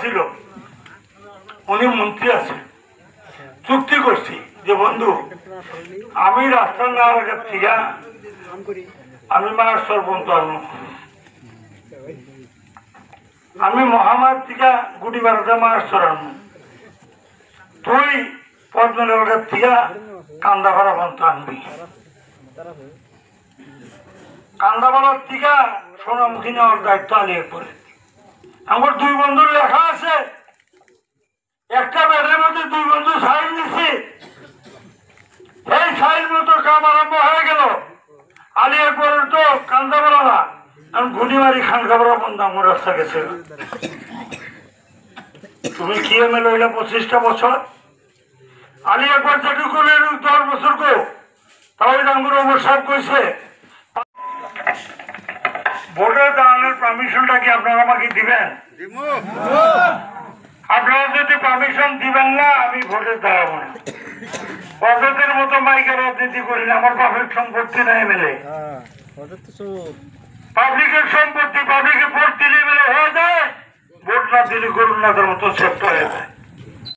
ছিল উনি মন্ত্রী আছে, চুক্তি করছি যে বন্ধু আমি রাস্তা না লাগার থেকে আমি মায়ের সরপঞ্চ আনবো, আমি মহামার থেকে গুটি বারোটা মায়ের সরানো, তুই পদ্মনগরের থেকে কান্দাপাড়া পর্যন্ত আনবি, কান্দাপাড়ার থেকে সোনামুখী নেওয়ার দায়িত্ব আলিয়ে পড়ে। আমার দুই বন্ধুর লেখা আছে, একটা ব্যাটের মধ্যে দুই বন্ধু সাইন দিচ্ছি, এই সাইন মতো কাম আরম্ভ হয়ে গেল। আলিয়ারপুরের তো কান্দাপাড়া না, আমি ঘুটিমারি খানকাপাড়া বন্ধ আমার রাস্তা গেছে। তুমি কি এমএলএ হইলে 25টা বছর, আলিয়ারপুর যেটুকু 10 বছর গো, তাহলে ডাঙ্গুর ওমর সাহেব কইছে ভোটে দাঁড়ানোর পারমিশনটা কি আপনারা আমাকে দিবেন? আপনারা যদি পারমিশন দিবেন না আমি ভোটে দাঁড়াবো না। অজাতের মতো মাইকের রাজনীতি করি না, আমার বাপের সম্পত্তি না এমএলএ, পাবলিকের সম্পত্তি, পাবলিকের ভোট দিলে এমএলএ হয়ে যায়, ভোট না দিলে করুন না তার মতো সেপ্ট হয়ে যায়।